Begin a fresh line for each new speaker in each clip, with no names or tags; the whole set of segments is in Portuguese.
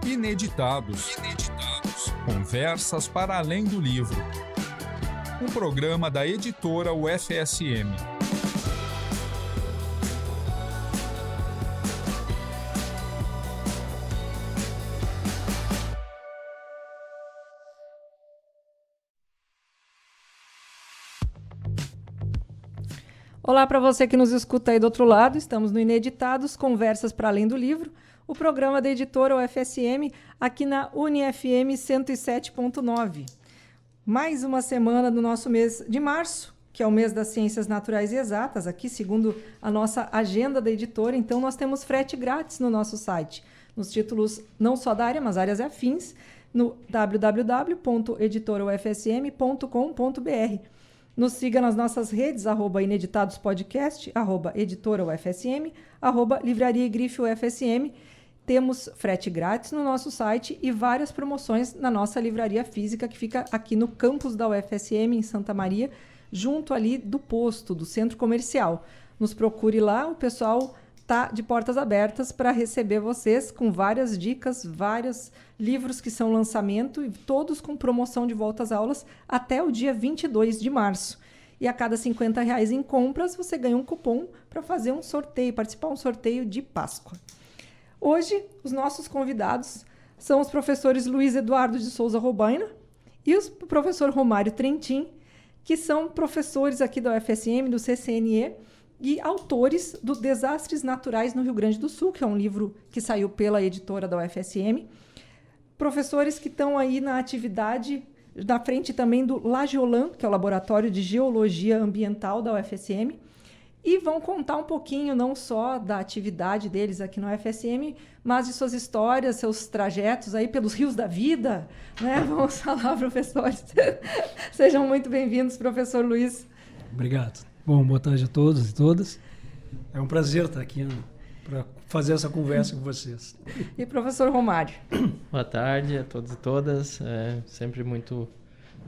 Ineditados. Conversas para além do livro. Um programa da editora UFSM.
Olá para você que nos escuta aí do outro lado, estamos no Ineditados, Conversas para Além do Livro, o programa da editora UFSM, aqui na UniFM 107.9. Mais uma semana do nosso mês de março, que é o mês das Ciências Naturais e Exatas, aqui segundo a nossa agenda da editora, então nós temos frete grátis no nosso site, nos títulos não só da área, mas áreas afins, no www.editoraufsm.com.br. Nos siga nas nossas redes, @ineditadospodcast, @editora-UFSM, @livraria e grife UFSM. Temos frete grátis no nosso site e várias promoções na nossa livraria física, que fica aqui no campus da UFSM, em Santa Maria, junto ali do posto, do centro comercial. Nos procure lá, o pessoal está de portas abertas para receber vocês com várias dicas, vários livros que são lançamento e todos com promoção de volta às aulas até o dia 22 de março. E a cada R$50 em compras, você ganha um cupom para fazer um sorteio, participar de um sorteio de Páscoa. Hoje, os nossos convidados são os professores Luiz Eduardo de Souza Robaina e o professor Romário Trentin, que são professores aqui da UFSM, do CCNE, e autores do Desastres Naturais no Rio Grande do Sul, que é um livro que saiu pela editora da UFSM. Professores que estão aí na atividade, na frente também do Lagiolan, que é o Laboratório de Geologia Ambiental da UFSM, e vão contar um pouquinho não só da atividade deles aqui na UFSM, mas de suas histórias, seus trajetos aí pelos rios da vida, né? Vamos falar, professores. Sejam muito bem-vindos, professor Luiz.
Obrigado. Bom, boa tarde a todos e todas. É um prazer estar aqui para fazer essa conversa com vocês.
E professor Romário?
Boa tarde a todos e todas. É sempre muito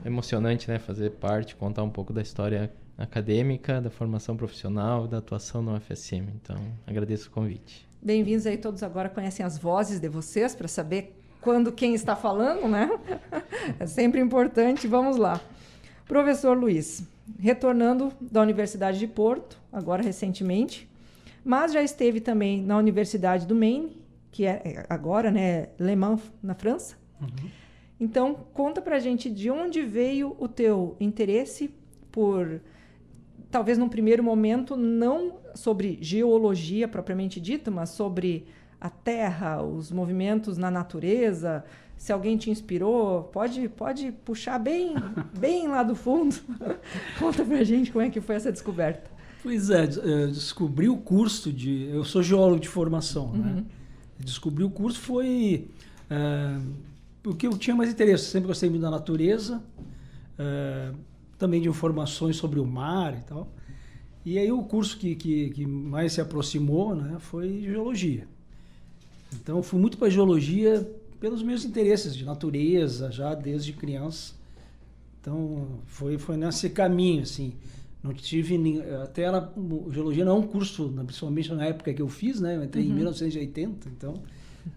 emocionante, né, fazer parte, contar um pouco da história acadêmica, da formação profissional, da atuação na UFSM. Então, agradeço o convite.
Bem-vindos aí, todos agora conhecem as vozes de vocês para saber quando quem está falando, né? É sempre importante. Vamos lá. Professor Luiz, retornando da Universidade de Porto, agora recentemente, mas já esteve também na Universidade do Maine, que é agora, né, Le Mans, na França. Uhum. Então, conta pra gente de onde veio o teu interesse por, talvez num primeiro momento, não sobre geologia propriamente dita, mas sobre a Terra, os movimentos na natureza. Se alguém te inspirou, pode puxar bem lá do fundo. Conta pra gente como é que foi essa descoberta.
Pois é, descobri o curso de... Eu sou geólogo de formação, né? Descobri o curso foi porque eu tinha mais interesse. Sempre gostei muito da natureza, também de informações sobre o mar e tal. E aí o curso que mais se aproximou, né, foi geologia. Então eu fui muito para geologia pelos meus interesses de natureza, já desde criança. Então, foi nesse caminho, assim. Não tive... geologia não é um curso, principalmente na época que eu fiz, né? Eu entrei em 1980, então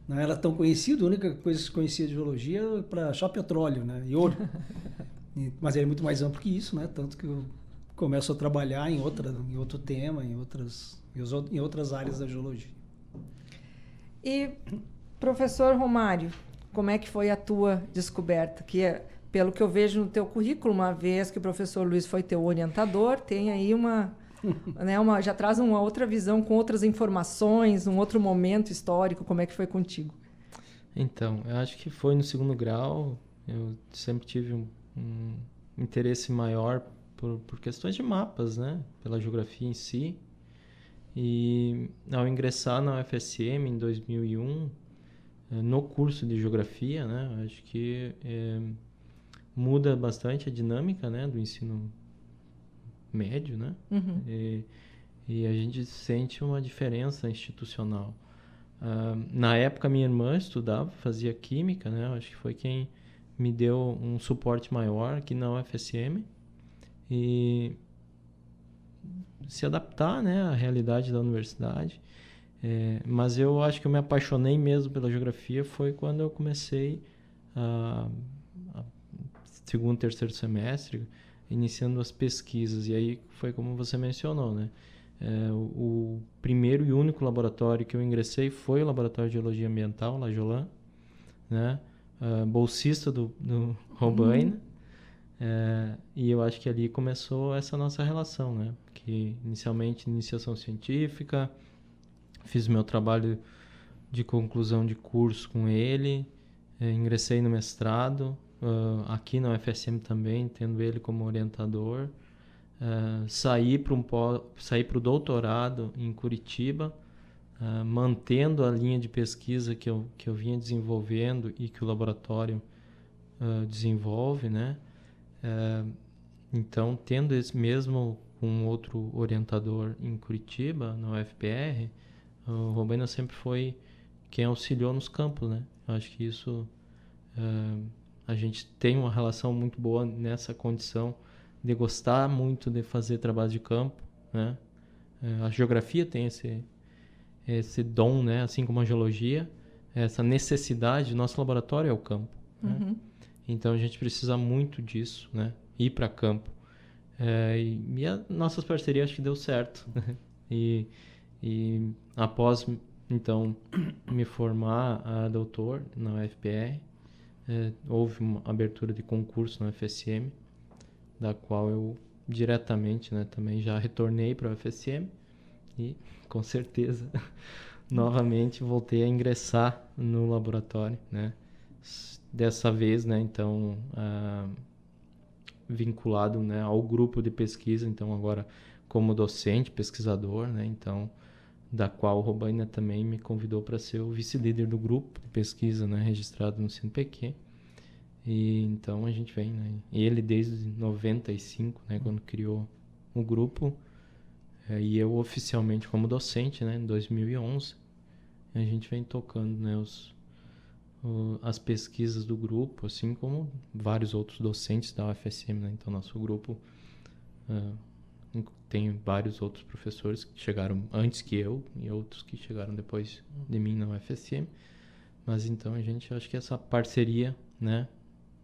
não era tão conhecido. A única coisa que se conhecia de geologia era para achar petróleo, né? E ouro. Mas é muito mais amplo que isso, né? Tanto que eu começo a trabalhar em outro tema, em outras áreas da geologia.
E... Professor Romário, como é que foi a tua descoberta? Que, pelo que eu vejo no teu currículo, uma vez que o professor Luiz foi teu orientador, tem aí já traz uma outra visão com outras informações, um outro momento histórico. Como é que foi contigo?
Então, eu acho que foi no segundo grau. Eu sempre tive um interesse maior por questões de mapas, né? Pela geografia em si. E ao ingressar na UFSM em 2001, no curso de geografia, né, acho que muda bastante a dinâmica, né, do ensino médio, né? Uhum. E a gente sente uma diferença institucional. Na época, minha irmã estudava, fazia química, né? Acho que foi quem me deu um suporte maior aqui na UFSM. E se adaptar, né, à realidade da universidade. Mas eu acho que eu me apaixonei mesmo pela geografia foi quando eu comecei segundo, terceiro semestre, iniciando as pesquisas. E aí foi como você mencionou, né? O primeiro e único laboratório que eu ingressei foi o Laboratório de Geologia Ambiental, La Jolan, né? Bolsista do Robaina. E eu acho que ali começou essa nossa relação, né? Que inicialmente iniciação científica, fiz meu trabalho de conclusão de curso com ele, ingressei no mestrado, aqui na UFSM também, tendo ele como orientador, saí para o doutorado em Curitiba, mantendo a linha de pesquisa que eu vinha desenvolvendo e que o laboratório desenvolve, né? Então, tendo esse mesmo com outro orientador em Curitiba, na UFPR, o Robaina sempre foi quem auxiliou nos campos, né? Eu acho que isso, a gente tem uma relação muito boa nessa condição de gostar muito de fazer trabalho de campo, né? A geografia tem esse dom, né? Assim como a geologia, essa necessidade. Nosso laboratório é o campo, né? Então a gente precisa muito disso, né? Ir para campo. E as nossas parcerias acho que deu certo. E após, então, me formar a doutor na UFPR, houve uma abertura de concurso na UFSM, da qual eu diretamente, né, também já retornei para a UFSM e, com certeza, novamente voltei a ingressar no laboratório, né? Dessa vez, né, então, vinculado, né, ao grupo de pesquisa, então agora como docente, pesquisador, né, então, da qual o Robaina também me convidou para ser o vice-líder do grupo de pesquisa, né, registrado no CNPq. E então a gente vem, né, ele desde 95, né, quando criou o grupo, e eu oficialmente como docente, né, em 2011, a gente vem tocando, né, as pesquisas do grupo, assim como vários outros docentes da UFSM, né? Então nosso grupo tem vários outros professores que chegaram antes que eu e outros que chegaram depois de mim na UFSM, mas então a gente acho que essa parceria, né,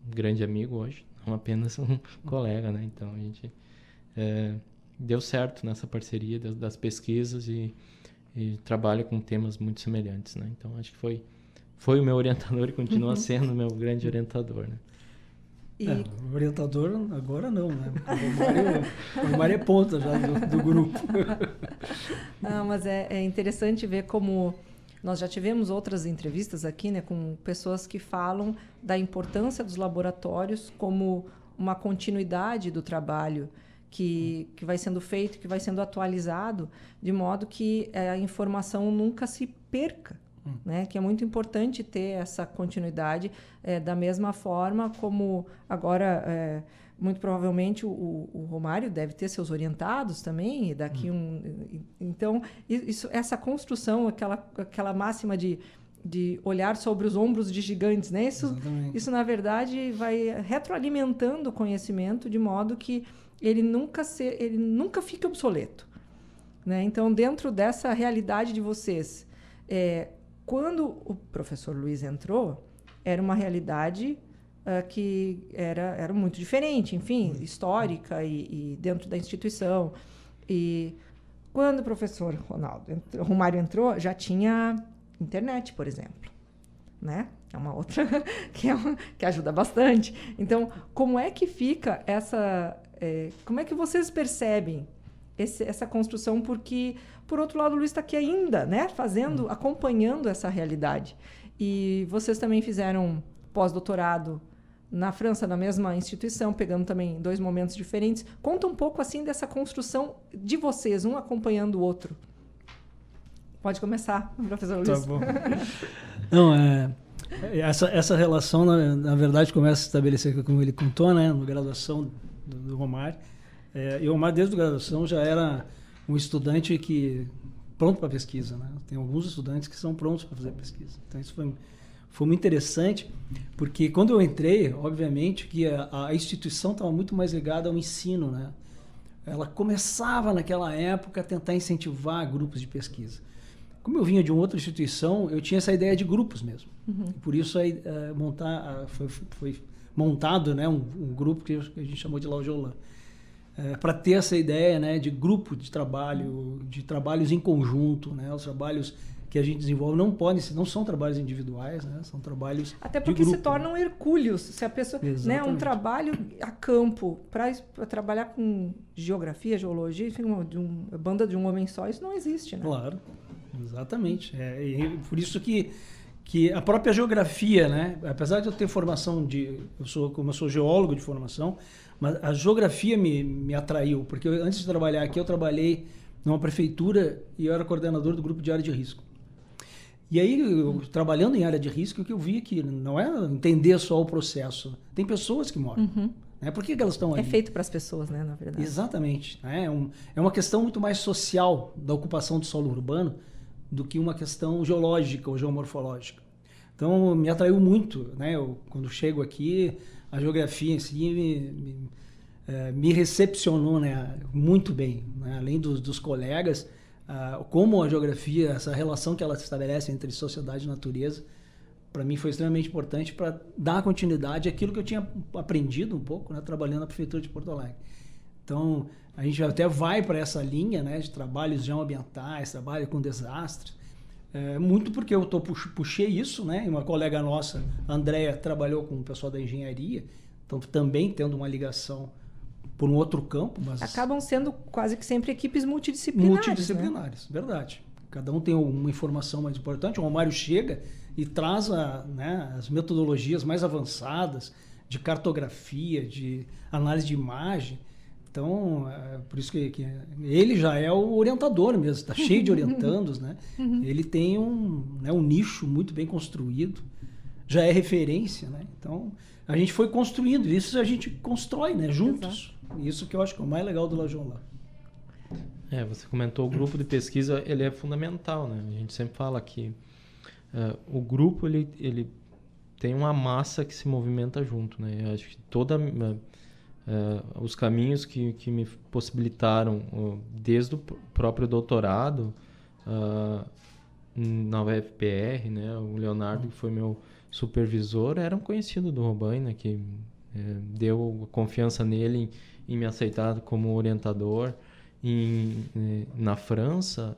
um grande amigo hoje, não apenas um colega, né? Então a gente deu certo nessa parceria das pesquisas e trabalha com temas muito semelhantes, né? Então acho que foi o meu orientador e continua sendo o meu grande orientador, né?
O orientador agora não, né? O Romário é ponta já do grupo.
Não, mas é interessante ver como nós já tivemos outras entrevistas aqui, né, com pessoas que falam da importância dos laboratórios como uma continuidade do trabalho que vai sendo feito, que vai sendo atualizado, de modo que a informação nunca se perca. Né? Que é muito importante ter essa continuidade, da mesma forma como agora, muito provavelmente, o Romário deve ter seus orientados também, e daqui então, essa construção, aquela máxima de olhar sobre os ombros de gigantes, né? Isso, na verdade, vai retroalimentando o conhecimento de modo que ele nunca fique obsoleto. Né? Então, dentro dessa realidade de vocês, quando o professor Luiz entrou, era uma realidade que era muito diferente, enfim, histórica e dentro da instituição. E quando o professor Romário entrou, já tinha internet, por exemplo, né? É uma outra que ajuda bastante. Então, como é que fica como é que vocês percebem essa construção? Porque, por outro lado, o Luiz está aqui ainda, né? Acompanhando essa realidade. E vocês também fizeram pós-doutorado na França, na mesma instituição, pegando também 2 momentos diferentes. Conta um pouco, assim, dessa construção de vocês, um acompanhando o outro. Pode começar, professor Luiz. Tá bom.
Não, essa relação, na verdade, começa a se estabelecer, como ele contou, né? Na graduação do Romário. E o Romário, desde a graduação, já era um estudante pronto para pesquisa, né? Tem alguns estudantes que são prontos para fazer pesquisa. Então, isso foi muito interessante, porque quando eu entrei, obviamente, que a instituição estava muito mais ligada ao ensino, né? Ela começava, naquela época, a tentar incentivar grupos de pesquisa. como eu vinha de uma outra instituição, eu tinha essa ideia de grupos mesmo. E por isso foi montado, né, um grupo que a gente chamou de Laujolã. Para ter essa ideia, né, de grupo de trabalho, de trabalhos em conjunto, né, os trabalhos que a gente desenvolve não são trabalhos individuais, né, são trabalhos
até porque
de grupo,
se tornam hercúleos. Se a pessoa, né, um trabalho a campo para trabalhar com geografia, geologia, enfim, uma banda de um homem só, isso não existe, né?
Claro, exatamente. E por isso que a própria geografia, né, apesar de eu ter formação como eu sou geólogo de formação, mas a geografia me atraiu, porque antes de trabalhar aqui, eu trabalhei numa prefeitura e eu era coordenador do grupo de área de risco. E aí, trabalhando em área de risco, o que eu vi que não é entender só o processo. Tem pessoas que moram. Né? Por que elas estão ali?
É feito para as pessoas, né, na verdade.
Exatamente. Né? É uma questão muito mais social da ocupação do solo urbano do que uma questão geológica ou geomorfológica. Então, me atraiu muito. Né? Quando chego aqui, a geografia em si me recepcionou, né, muito bem. Né? Além dos colegas, como a geografia, essa relação que ela se estabelece entre sociedade e natureza, para mim foi extremamente importante para dar continuidade àquilo que eu tinha aprendido um pouco, né, trabalhando na Prefeitura de Porto Alegre. Então, a gente até vai para essa linha, né, de trabalhos geoambientais, trabalho com desastres, muito porque eu puxei isso, né, e uma colega nossa, a Andréa, trabalhou com o pessoal da engenharia, então também tendo uma ligação por um outro campo, mas
acabam sendo quase que sempre equipes multidisciplinares. Né?
Verdade. Cada um tem uma informação mais importante. O Romário chega e traz né, as metodologias mais avançadas de cartografia, de análise de imagem. Então, por isso que ele já é o orientador mesmo, está cheio de orientandos, né? Ele tem um nicho muito bem construído, já é referência, né? Então, a gente foi construindo, isso a gente constrói, né, juntos. Exato. Isso que eu acho que é o mais legal do Laujolã.
Você comentou o grupo de pesquisa, ele é fundamental, né? A gente sempre fala que o grupo ele tem uma massa que se movimenta junto, né? Eu acho que os caminhos que me possibilitaram desde o próprio doutorado na UFPR, né? O Leonardo, que foi meu supervisor, era um conhecido do Robaina, que deu confiança nele em me aceitar como orientador. Na França,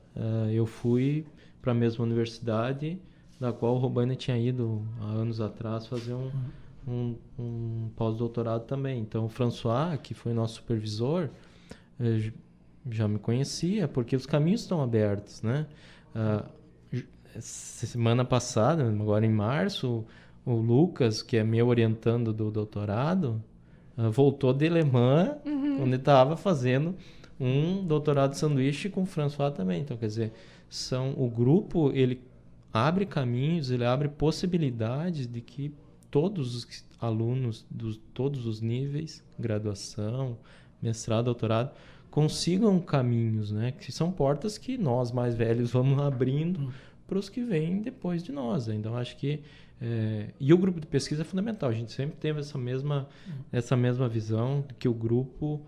eu fui para a mesma universidade da qual o Robaina tinha ido há anos atrás fazer um pós-doutorado também. Então, o François, que foi nosso supervisor, já me conhecia, porque os caminhos estão abertos, né? Semana passada, agora em março, o Lucas, que é meu orientando do doutorado, voltou de Le Mans, onde estava fazendo um doutorado de sanduíche com o François também. Então, quer dizer, o grupo, ele abre caminhos, ele abre possibilidades de que todos os alunos de todos os níveis, graduação, mestrado, doutorado, consigam caminhos, né? Que são portas que nós mais velhos vamos abrindo para os que vêm depois de nós. Então, acho que e o grupo de pesquisa é fundamental. A gente sempre teve essa mesma visão de que o grupo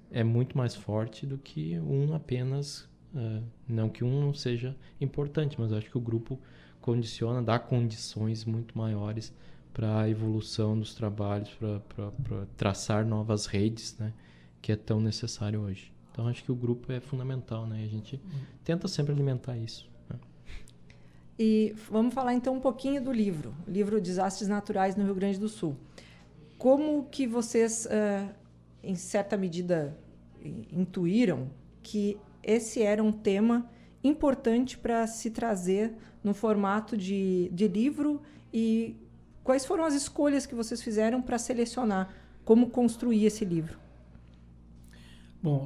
é muito mais forte do que apenas. Não que não seja importante, mas acho que o grupo dá condições muito maiores para a evolução dos trabalhos, para traçar novas redes, né, que é tão necessário hoje. Então, acho que o grupo é fundamental, né? A gente tenta sempre alimentar isso. Né?
E vamos falar então um pouquinho do livro Desastres Naturais no Rio Grande do Sul. Como que vocês, em certa medida, intuíram que esse era um tema importante para se trazer no formato de livro, e quais foram as escolhas que vocês fizeram para selecionar como construir esse livro?
Bom,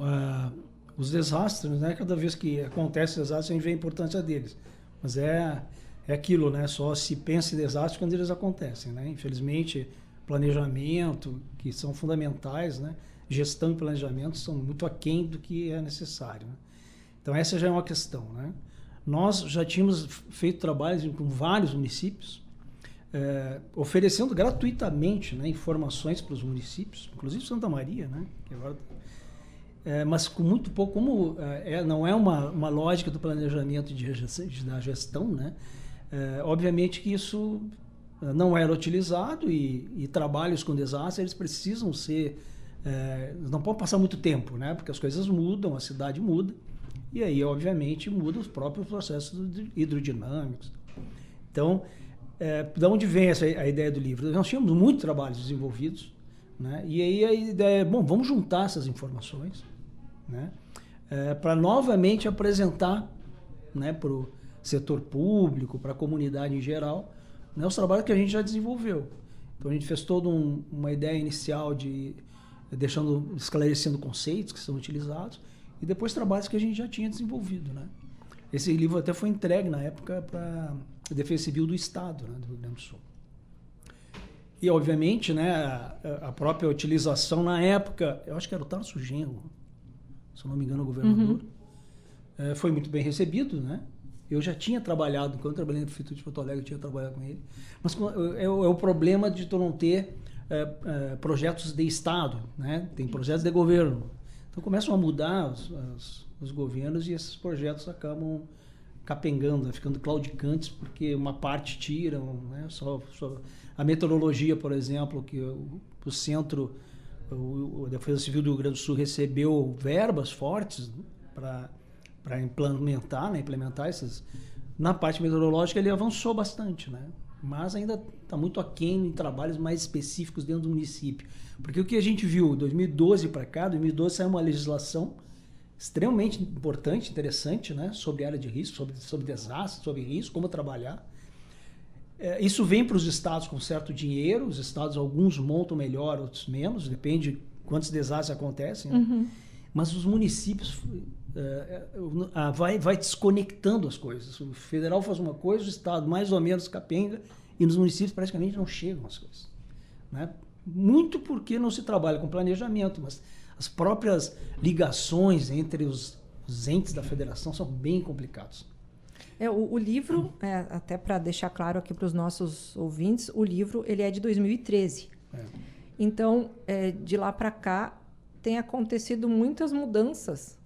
os desastres, né? Cada vez que acontece desastre, a gente vê a importância deles. Mas é aquilo, né? Só se pensa em desastres quando eles acontecem, né? Infelizmente, planejamento, que são fundamentais, né? Gestão e planejamento são muito aquém do que é necessário, né? Então, essa já é uma questão, né? Nós já tínhamos feito trabalhos com vários municípios, oferecendo gratuitamente, né, informações para os municípios, inclusive Santa Maria, né? Que agora, mas com muito pouco, como não é uma lógica do planejamento da gestão, né? Obviamente que isso não era utilizado e trabalhos com desastre, eles precisam ser... não pode passar muito tempo, né? Porque as coisas mudam, a cidade muda, e aí, obviamente, muda os próprios processos hidrodinâmicos. Então, de onde vem a ideia do livro? Nós tínhamos muitos trabalhos desenvolvidos, né? E aí a ideia é, vamos juntar essas informações, né? Para novamente apresentar, né, para o setor público, para a comunidade em geral, né, os trabalhos que a gente já desenvolveu. Então a gente fez toda uma ideia inicial esclarecendo conceitos que são utilizados e depois trabalhos que a gente já tinha desenvolvido, né? Esse livro até foi entregue na época para a Defesa Civil do Estado, né, do Rio Grande do Sul. E obviamente, né, a própria utilização na época, eu acho que era o Tarso Genro, se não me engano, o governador, foi muito bem recebido, né? Eu já tinha trabalhado, quando eu trabalhei na Prefeitura de Porto Alegre, eu tinha trabalhado com ele. Mas é o problema de tu não ter projetos de Estado, né? Tem projetos de governo. Então começam a mudar os governos e esses projetos acabam capengando, ficando claudicantes, porque uma parte tiram, né? Só a meteorologia, por exemplo, que o centro, a Defesa Civil do Rio Grande do Sul recebeu verbas fortes para implementar essas. Na parte meteorológica ele avançou bastante, né? Mas ainda está muito aquém em trabalhos mais específicos dentro do município. Porque o que a gente viu, 2012 para cá, 2012 saiu uma legislação extremamente importante, interessante, né? Sobre área de risco, sobre desastre, sobre risco, como trabalhar. Isso vem para os estados com certo dinheiro, os estados, alguns montam melhor, outros menos, depende de quantos desastres acontecem, né? Mas os municípios vai desconectando as coisas. O federal faz uma coisa, o estado mais ou menos capenga, e nos municípios praticamente não chegam as coisas, né? Muito porque não se trabalha com planejamento, mas as próprias ligações entre os entes da federação são bem complicados.
O livro, até para deixar claro aqui para os nossos ouvintes, o livro ele é de 2013. Então, de lá para cá, tem acontecido muitas mudanças,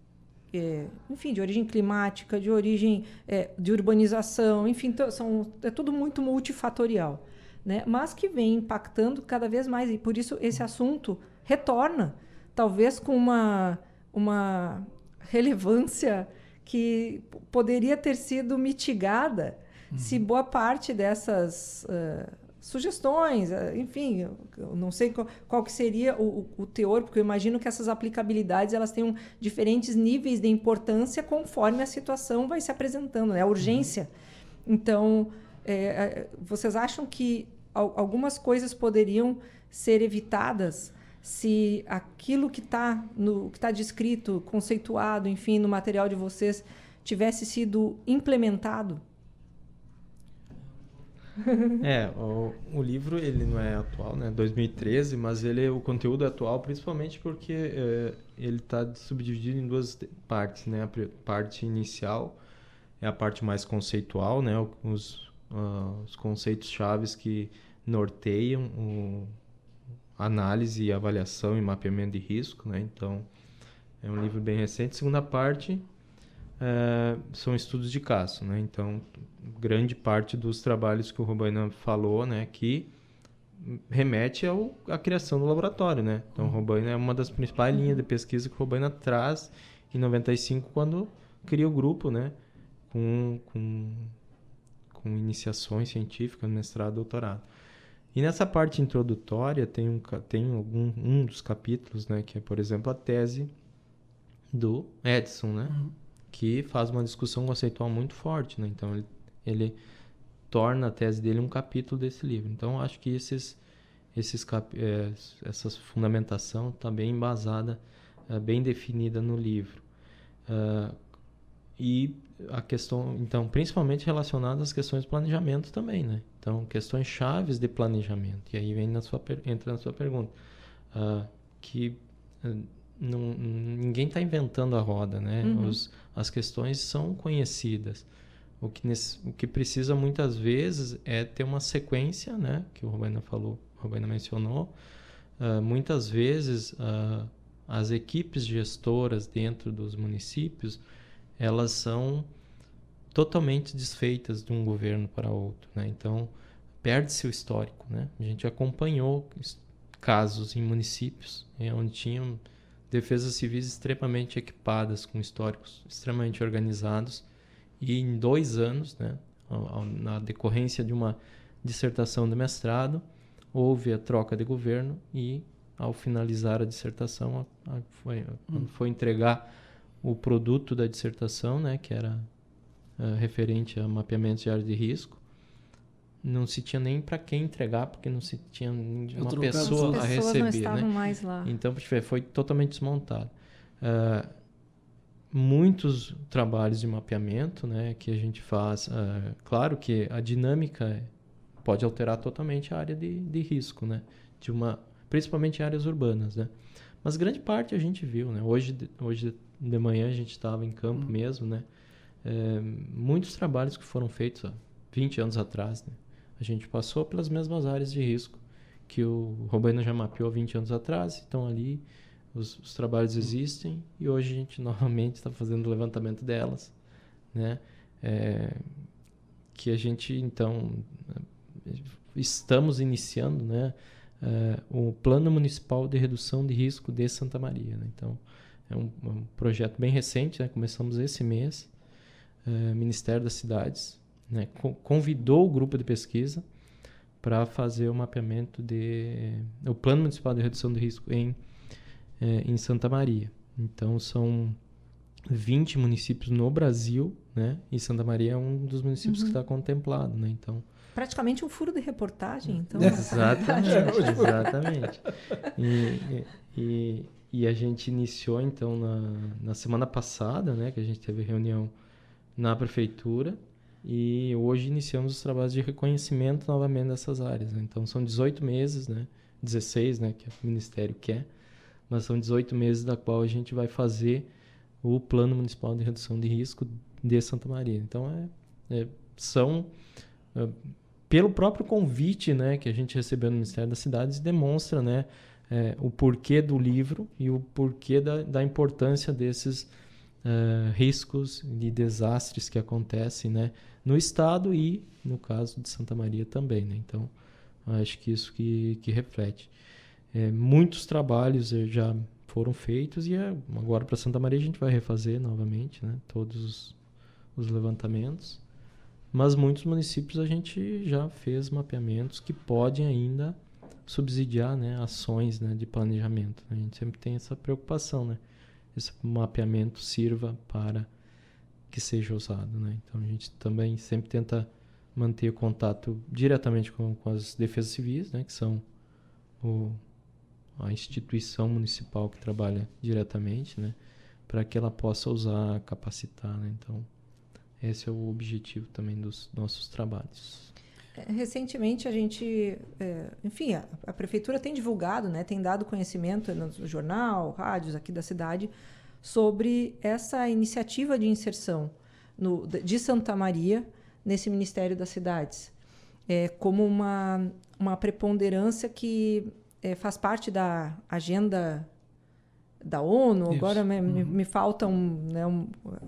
enfim, de origem climática, de origem de urbanização, enfim, é tudo muito multifatorial, né? Mas que vem impactando cada vez mais, e por isso esse assunto retorna, talvez com uma relevância que poderia ter sido mitigada se boa parte dessas sugestões, enfim, eu não sei qual que seria o teor, porque eu imagino que essas aplicabilidades elas tenham diferentes níveis de importância conforme a situação vai se apresentando, né? A urgência. Então, vocês acham que algumas coisas poderiam ser evitadas se aquilo que está descrito, conceituado, enfim, no material de vocês, tivesse sido implementado?
O livro ele não é atual, né? 2013, mas o conteúdo é atual, principalmente porque ele está subdividido em duas partes, né? A parte inicial é a parte mais conceitual, né? Os conceitos chaves que norteiam análise e avaliação e mapeamento de risco, né? Então, é um livro bem recente. Segunda parte são estudos de caso, né? Então, grande parte dos trabalhos que o Robaina falou, né, que remete à criação do laboratório, né? Então, o Robaina é uma das principais linhas de pesquisa que o Robaina traz em 95, quando cria o grupo, né, com iniciações científicas, mestrado, doutorado. E nessa parte introdutória tem um dos capítulos, né, que é, por exemplo, a tese do Edson, né, que faz uma discussão conceitual muito forte, né? Então ele torna a tese dele um capítulo desse livro. Então acho que essa fundamentação está bem embasada, bem definida no livro. E a questão, então, principalmente relacionada às questões de planejamento também, né? Então, questões chaves de planejamento. E aí entra na sua pergunta, que ninguém está inventando a roda, né? As questões são conhecidas. O que precisa muitas vezes é ter uma sequência, né? Que o Robaina mencionou. Muitas vezes as equipes gestoras dentro dos municípios, elas são totalmente desfeitas de um governo para outro, né? Então, perde-se o histórico, né? A gente acompanhou casos em municípios onde tinham defesas civis extremamente equipadas, com históricos extremamente organizados, e em 2 anos, né, na decorrência de uma dissertação de mestrado, houve a troca de governo e, ao finalizar a dissertação, quando foi entregar o produto da dissertação, né, que era referente a mapeamento de área de risco, não se tinha nem para quem entregar, porque não se tinha uma pessoa a receber. As pessoas não estavam,
né, mais lá.
Então, foi totalmente desmontado. Muitos trabalhos de mapeamento, né, que a gente faz, claro que a dinâmica pode alterar totalmente a área de risco, né, principalmente em áreas urbanas, né, mas grande parte a gente viu, né, hoje de manhã a gente estava em campo mesmo, né, muitos trabalhos que foram feitos há 20 anos atrás, né, a gente passou pelas mesmas áreas de risco que o Robaina já mapeou há 20 anos atrás, então ali os trabalhos existem e hoje a gente novamente está fazendo o levantamento delas, né? Que a gente, então, estamos iniciando, né, o Plano Municipal de Redução de Risco de Santa Maria, né? Então, é um projeto bem recente, né? Começamos esse mês, Ministério das Cidades, né, convidou o grupo de pesquisa para fazer o mapeamento o Plano Municipal de Redução de Risco em Santa Maria. Então, são 20 municípios no Brasil, né, e Santa Maria é um dos municípios que está contemplado, né, então...
Praticamente um furo de reportagem, então.
Exatamente. E a gente iniciou, então, na semana passada, né, que a gente teve reunião na prefeitura, e hoje iniciamos os trabalhos de reconhecimento novamente dessas áreas, né? Então são 18 meses, né? 16, né, que o Ministério quer, mas são 18 meses da qual a gente vai fazer o Plano Municipal de Redução de Risco de Santa Maria. Então pelo próprio convite, né, que a gente recebeu no Ministério das Cidades, demonstra, né, o porquê do livro e o porquê da importância desses riscos e desastres que acontecem, né, no estado e no caso de Santa Maria também, né? Então acho que isso que reflete. Muitos trabalhos já foram feitos e agora para Santa Maria a gente vai refazer novamente, né, todos os levantamentos, mas muitos municípios a gente já fez mapeamentos que podem ainda subsidiar, né, ações, né, de planejamento. A gente sempre tem essa preocupação, né? Esse mapeamento sirva para que seja usado, né? Então a gente também sempre tenta manter contato diretamente com as defesas civis, né, que são a instituição municipal que trabalha diretamente, né, para que ela possa usar, capacitar, né? Então esse é o objetivo também dos nossos trabalhos.
Recentemente a gente, enfim, a prefeitura tem divulgado, né, tem dado conhecimento no jornal, rádios aqui da cidade, sobre essa iniciativa de inserção de Santa Maria nesse Ministério das Cidades, como uma preponderância que faz parte da agenda da ONU. Isso. Agora me falta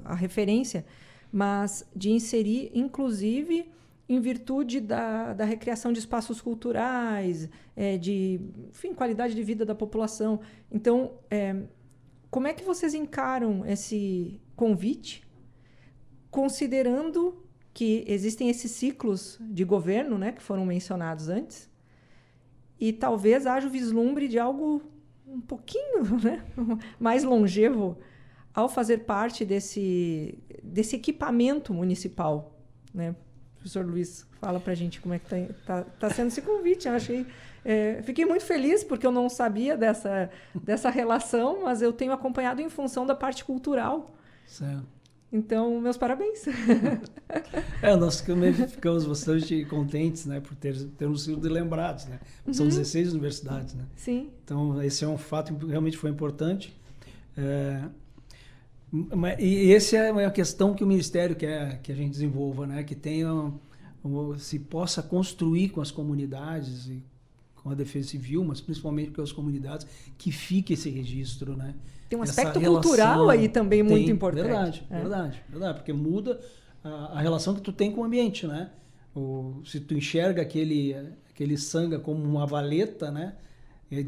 a referência, mas de inserir, inclusive, em virtude da recriação de espaços culturais, de, enfim, qualidade de vida da população. Então, como é que vocês encaram esse convite, considerando que existem esses ciclos de governo, né, que foram mencionados antes, e talvez haja o vislumbre de algo um pouquinho, né, mais longevo ao fazer parte desse equipamento municipal, né? Professor Luiz, fala para a gente como é que tá sendo esse convite. Eu achei, fiquei muito feliz porque eu não sabia dessa relação, mas eu tenho acompanhado em função da parte cultural.
Certo.
Então, meus parabéns.
Nós também ficamos bastante contentes, né, por termos sido lembrados, né? São 16 universidades, né?
Sim.
Então, esse é um fato que realmente foi importante. E essa é uma questão que o Ministério quer que a gente desenvolva, né? Que tenha, se possa construir com as comunidades e com a Defesa Civil, mas principalmente com as comunidades, que fique esse registro, né?
Tem um
Essa
aspecto
relação
cultural aí também muito
tem,
importante.
Verdade, porque muda a relação que tu tem com o ambiente, né? Se tu enxerga aquele sanga como uma valeta, né?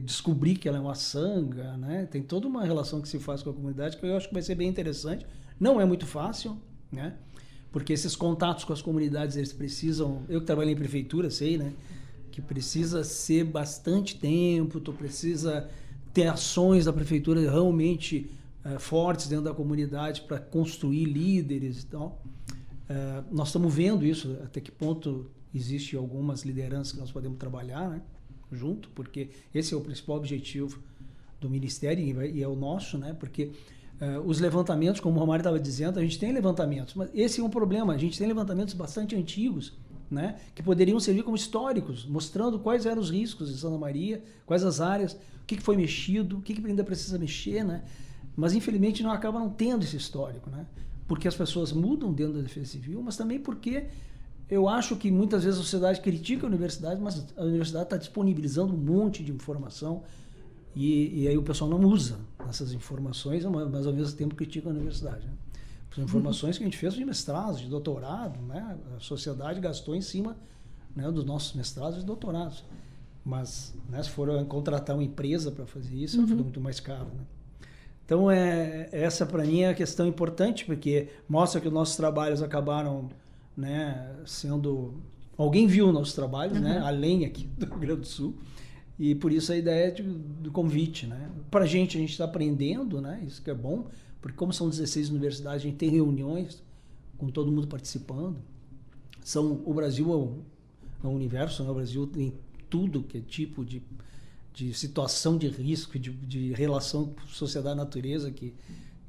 Descobrir que ela é uma sanga, né? Tem toda uma relação que se faz com a comunidade que eu acho que vai ser bem interessante. Não é muito fácil, né? Porque esses contatos com as comunidades, eles precisam... Eu que trabalhei em prefeitura, sei, né? Que precisa ser bastante tempo, tu precisa ter ações da prefeitura realmente fortes dentro da comunidade para construir líderes e tal. Nós estamos vendo isso, até que ponto existe algumas lideranças que nós podemos trabalhar, né? Junto, porque esse é o principal objetivo do Ministério e é o nosso, né? Porque os levantamentos, como o Romário estava dizendo, a gente tem levantamentos, mas esse é um problema, a gente tem levantamentos bastante antigos, né? Que poderiam servir como históricos, mostrando quais eram os riscos de Santa Maria, quais as áreas, o que foi mexido, o que ainda precisa mexer, né? Mas infelizmente não acaba não tendo esse histórico, né? Porque as pessoas mudam dentro da Defesa Civil, mas também porque eu acho que muitas vezes a sociedade critica a universidade, mas a universidade está disponibilizando um monte de informação e aí o pessoal não usa essas informações, mas ao mesmo tempo critica a universidade, né? As informações que a gente fez de mestrado, de doutorado, né? A sociedade gastou em cima, né, dos nossos mestrados e doutorados. Mas, né, se for contratar uma empresa para fazer isso, fica muito mais caro, né? Então, essa para mim é a questão importante, porque mostra que os nossos trabalhos acabaram, né, sendo... Alguém viu nossos trabalhos, né, além aqui do Rio Grande do Sul, e por isso a ideia do convite, né? Para a gente está aprendendo, né, isso que é bom, porque como são 16 universidades, a gente tem reuniões com todo mundo participando. O Brasil é um universo, né? O Brasil tem tudo que é tipo de situação de risco, de relação com sociedade e natureza, que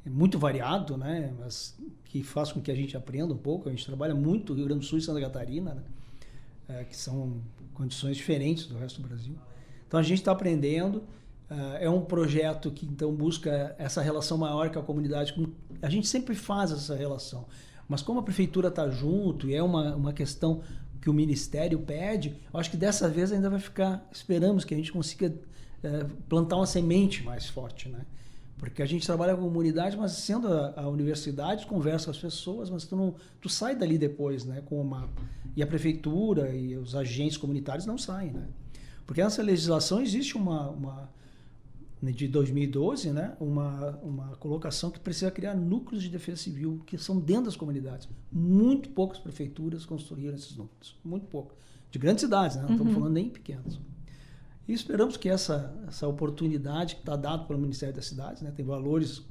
é muito variado, né? Mas que faz com que a gente aprenda um pouco. A gente trabalha muito no Rio Grande do Sul e Santa Catarina, né? Que são condições diferentes do resto do Brasil. Então a gente está aprendendo. É um projeto que então busca essa relação maior com a comunidade. A gente sempre faz essa relação, mas como a prefeitura está junto e é uma questão que o Ministério pede, eu acho que dessa vez ainda vai ficar, esperamos que a gente consiga plantar uma semente mais forte, né? Porque a gente trabalha com a comunidade, mas sendo a universidade, conversa com as pessoas, mas tu sai dali depois, né, com o mapa. E a prefeitura e os agentes comunitários não saem, né? Porque nessa legislação existe de 2012, né, uma colocação que precisa criar núcleos de defesa civil que são dentro das comunidades. Muito poucas prefeituras construíram esses núcleos, muito pouco. De grandes cidades, né? Não estamos falando nem pequenas. E esperamos que essa oportunidade que está dada pelo Ministério das Cidades, né, tem valores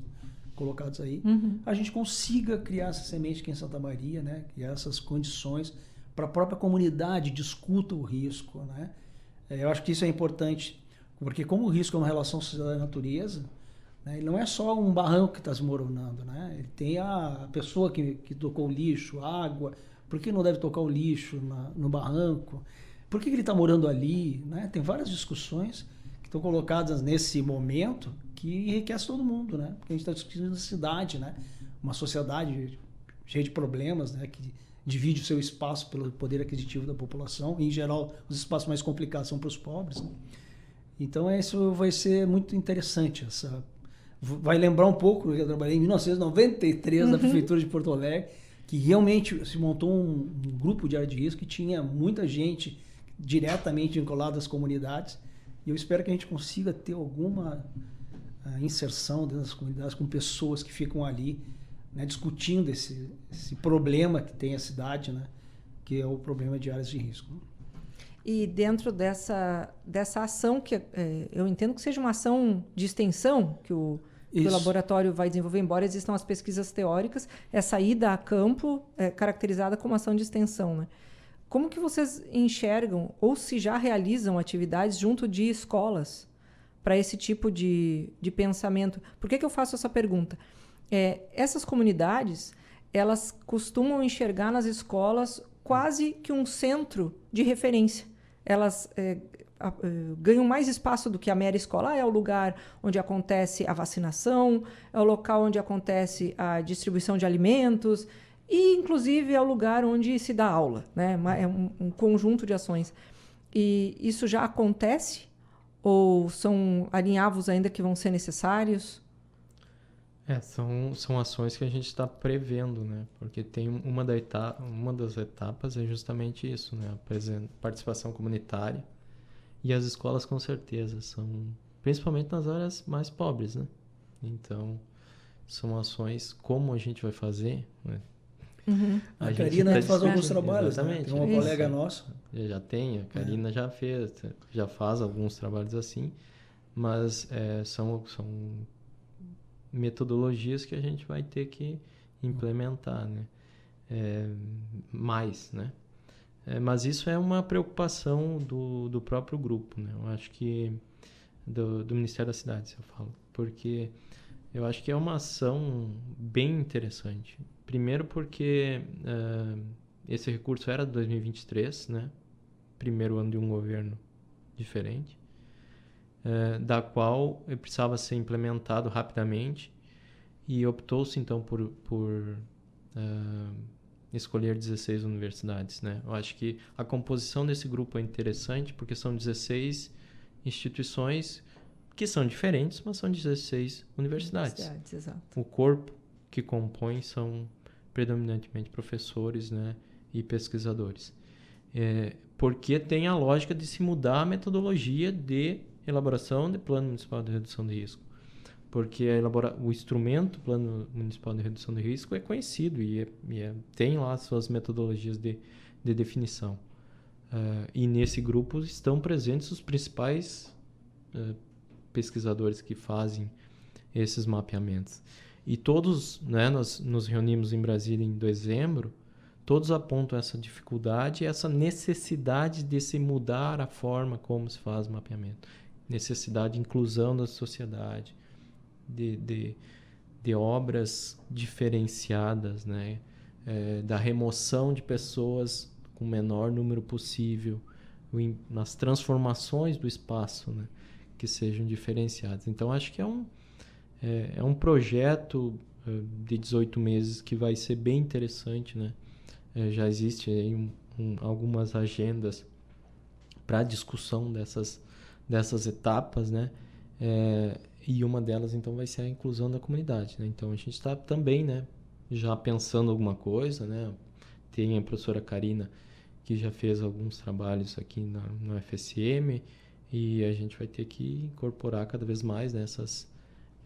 colocados aí, a gente consiga criar essa semente aqui em Santa Maria, né, criar essas condições para a própria comunidade discuta o risco, né? Eu acho que isso é importante, porque como o risco é uma relação sociedade-natureza, né, ele não é só um barranco que está desmoronando, né? Ele tem a pessoa que tocou o lixo, a água, por que não deve tocar o lixo no barranco? Por que ele está morando ali? Né? Tem várias discussões que estão colocadas nesse momento que enriquece todo mundo, né? Porque a gente está discutindo a cidade, né? Uma sociedade cheia de problemas, né? Que divide o seu espaço pelo poder aquisitivo da população. Em geral, os espaços mais complicados são para os pobres, né? Então, isso vai ser muito interessante. Vai lembrar um pouco, eu trabalhei em 1993 na Prefeitura de Porto Alegre, que realmente se montou um grupo de área de risco que tinha muita gente diretamente vinculada às comunidades. E eu espero que a gente consiga ter alguma inserção dentro das comunidades com pessoas que ficam ali, né, discutindo esse problema que tem a cidade, né, que é o problema de áreas de risco.
E dentro dessa ação, que eu entendo que seja uma ação de extensão que o laboratório vai desenvolver, embora existam as pesquisas teóricas, essa ida a campo é caracterizada como ação de extensão, né? Como que vocês enxergam, ou se já realizam atividades junto de escolas para esse tipo de pensamento? Por que eu faço essa pergunta? Essas comunidades, elas costumam enxergar nas escolas quase que um centro de referência. Elas ganham mais espaço do que a mera escola. É o lugar onde acontece a vacinação, é o local onde acontece a distribuição de alimentos e, inclusive, é o lugar onde se dá aula, né? É um conjunto de ações. E isso já acontece? Ou são alinhavos ainda que vão ser necessários?
São ações que a gente está prevendo, né? Porque tem uma das etapas é justamente isso, né? A participação comunitária. E as escolas, com certeza, principalmente nas áreas mais pobres, né? Então, são ações como a gente vai fazer, né?
Uhum.
A Karina faz alguns
discutindo.
trabalhos, né?
Exatamente.
Tem uma
Isso.
colega nossa.
Já tem, a Karina já faz alguns trabalhos assim, mas são metodologias que a gente vai ter que implementar, né? Mais, né? Mas isso é uma preocupação do próprio grupo, né? Eu acho que do Ministério das Cidades, eu falo, porque eu acho que é uma ação bem interessante. Primeiro porque esse recurso era de 2023, né? Primeiro ano de um governo diferente, da qual precisava ser implementado rapidamente, e optou-se então por escolher 16 universidades, né? Eu acho que a composição desse grupo é interessante porque são 16 instituições que são diferentes, mas são 16 universidades.
Exato.
O corpo que compõe são predominantemente professores, né, e pesquisadores. Porque tem a lógica de se mudar a metodologia de elaboração de Plano Municipal de Redução de Risco. Porque o instrumento Plano Municipal de Redução de Risco é conhecido e tem lá suas metodologias de definição. E nesse grupo estão presentes os principais pesquisadores que fazem esses mapeamentos. E todos, né, nós nos reunimos em Brasília em dezembro, todos apontam essa dificuldade e essa necessidade de se mudar a forma como se faz o mapeamento. Necessidade de inclusão da sociedade, de obras diferenciadas, né? Da remoção de pessoas com o menor número possível, nas transformações do espaço, né? Que sejam diferenciadas. Então, acho que é um projeto de 18 meses que vai ser bem interessante, né? Já existe aí algumas agendas para discussão dessas etapas, né? E uma delas, então, vai ser a inclusão da comunidade, né? Então, a gente está também, né, já pensando alguma coisa, né? Tem a professora Karina, que já fez alguns trabalhos aqui no FSM, e a gente vai ter que incorporar cada vez mais, né,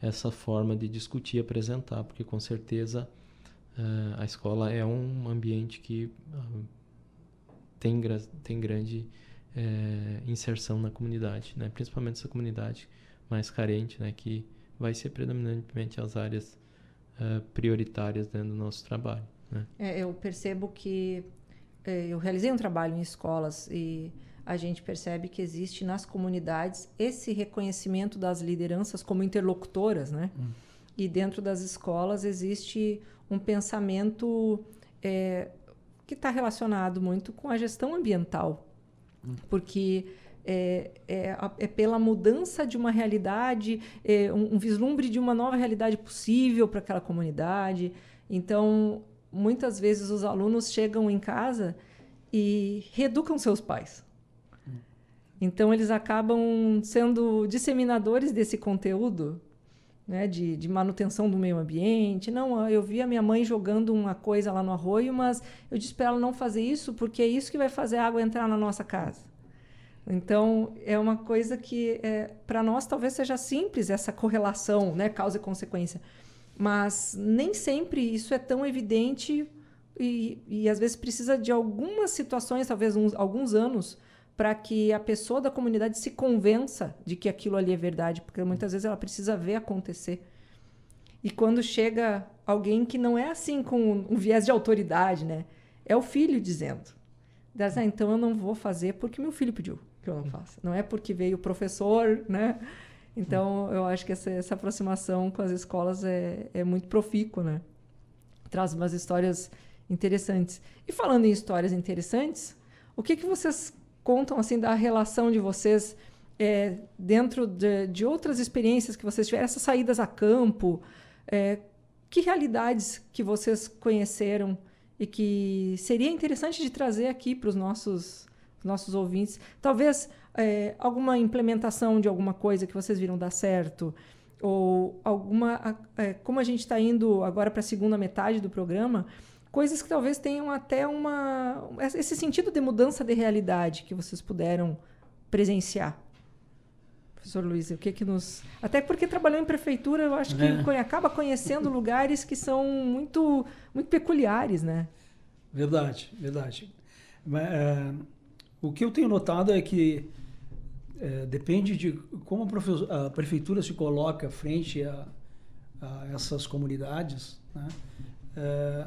essa forma de discutir e apresentar, porque, com certeza, a escola é um ambiente que tem grande inserção na comunidade, né? Principalmente essa comunidade mais carente, né, que vai ser predominantemente as áreas prioritárias dentro do nosso trabalho, né?
Eu percebo que eu realizei um trabalho em escolas e a gente percebe que existe nas comunidades esse reconhecimento das lideranças como interlocutoras, né? E dentro das escolas existe um pensamento que está relacionado muito com a gestão ambiental, porque é pela mudança de uma realidade, um vislumbre de uma nova realidade possível para aquela comunidade. Então, muitas vezes os alunos chegam em casa e reeducam seus pais. Então, eles acabam sendo disseminadores desse conteúdo, né, de manutenção do meio ambiente. Não, eu vi a minha mãe jogando uma coisa lá no arroio, mas eu disse para ela não fazer isso, porque é isso que vai fazer a água entrar na nossa casa. Então, é uma coisa que, para nós, talvez seja simples essa correlação, né, causa e consequência. Mas nem sempre isso é tão evidente e às vezes precisa de algumas situações, talvez alguns anos, para que a pessoa da comunidade se convença de que aquilo ali é verdade, porque muitas vezes ela precisa ver acontecer. E quando chega alguém que não é assim, com um viés de autoridade, né? É o filho dizendo. Então eu não vou fazer porque meu filho pediu que eu não faça. Não é porque veio o professor, né? Então eu acho que essa aproximação com as escolas é muito profícua, né? Traz umas histórias interessantes. E falando em histórias interessantes, o que vocês contam assim da relação de vocês dentro de outras experiências que vocês tiveram, essas saídas a campo, que realidades que vocês conheceram e que seria interessante de trazer aqui para os nossos nossos ouvintes. Talvez alguma implementação de alguma coisa que vocês viram dar certo, ou como a gente está indo agora para a segunda metade do programa, coisas que talvez tenham até esse sentido de mudança de realidade que vocês puderam presenciar. Professor Luiz, o que nos... Até porque trabalhou em prefeitura, eu acho que acaba conhecendo lugares que são muito, muito peculiares, né?
Verdade. O que eu tenho notado é que depende de como a prefeitura se coloca frente a essas comunidades, né?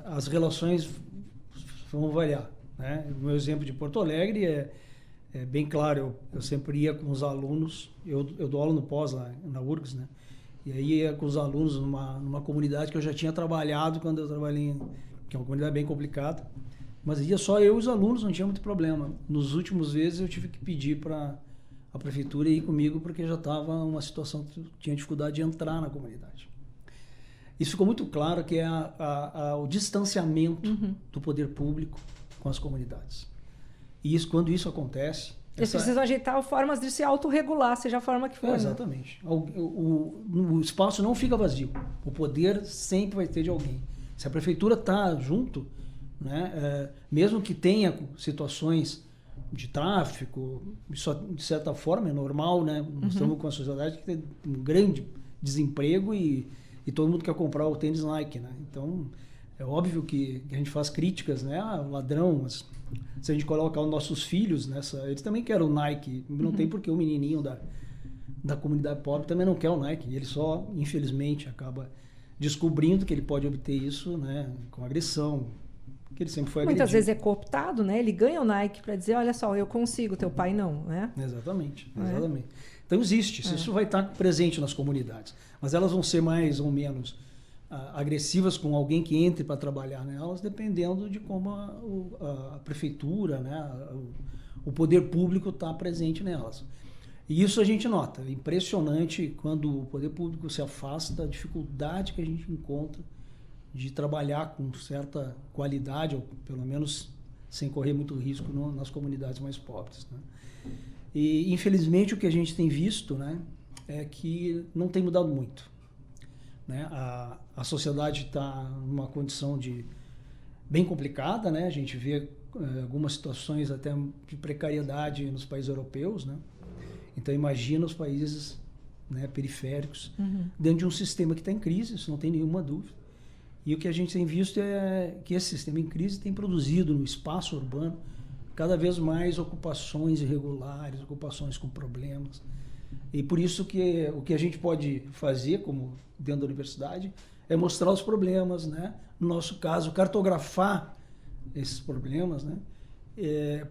As relações vão variar, né? O meu exemplo de Porto Alegre é bem claro. Eu sempre ia com os alunos, eu dou aula no pós lá na URGS, né? E aí ia com os alunos numa comunidade que eu já tinha trabalhado quando eu trabalhei, que é uma comunidade bem complicada, mas ia só eu e os alunos, não tinha muito problema. Nos últimos vezes eu tive que pedir para a prefeitura ir comigo, porque já estava uma situação que eu tinha dificuldade de entrar na comunidade. Isso ficou muito claro, que é o distanciamento do poder público com as comunidades. E quando isso acontece...
Eles precisam ajeitar formas de se autorregular, seja a forma que for.
Exatamente. O espaço não fica vazio. O poder sempre vai ter de alguém. Se a prefeitura está junto, né, mesmo que tenha situações de tráfico, isso de certa forma é normal, né? Nós estamos com a sociedade que tem um grande desemprego e todo mundo quer comprar o tênis Nike, né? Então, é óbvio que a gente faz críticas, né? O ladrão, mas se a gente colocar os nossos filhos nessa... Eles também querem o Nike. Não tem porque o menininho da comunidade pobre também não quer o Nike. Ele só, infelizmente, acaba descobrindo que ele pode obter isso, né, com agressão, que ele sempre foi agredido.
Muitas vezes é cooptado, né? Ele ganha o Nike para dizer, olha só, eu consigo, teu pai não, né?
Exatamente. Então existe, isso vai estar presente nas comunidades, mas elas vão ser mais ou menos agressivas com alguém que entre para trabalhar nelas, dependendo de como a prefeitura, né, o poder público está presente nelas. E isso a gente nota, é impressionante quando o poder público se afasta, a dificuldade que a gente encontra de trabalhar com certa qualidade, ou pelo menos sem correr muito risco nas comunidades mais pobres, né? E infelizmente o que a gente tem visto, né, é que não tem mudado muito, né? A sociedade está numa condição bem complicada, né? A gente vê algumas situações até de precariedade nos países europeus, né? Então imagina os países, né, periféricos, dentro de um sistema que está em crise, isso não tem nenhuma dúvida. E o que a gente tem visto é que esse sistema em crise tem produzido no espaço urbano cada vez mais ocupações irregulares, ocupações com problemas. E por isso que o que a gente pode fazer, como dentro da universidade, é mostrar os problemas, né? No nosso caso, cartografar esses problemas, né?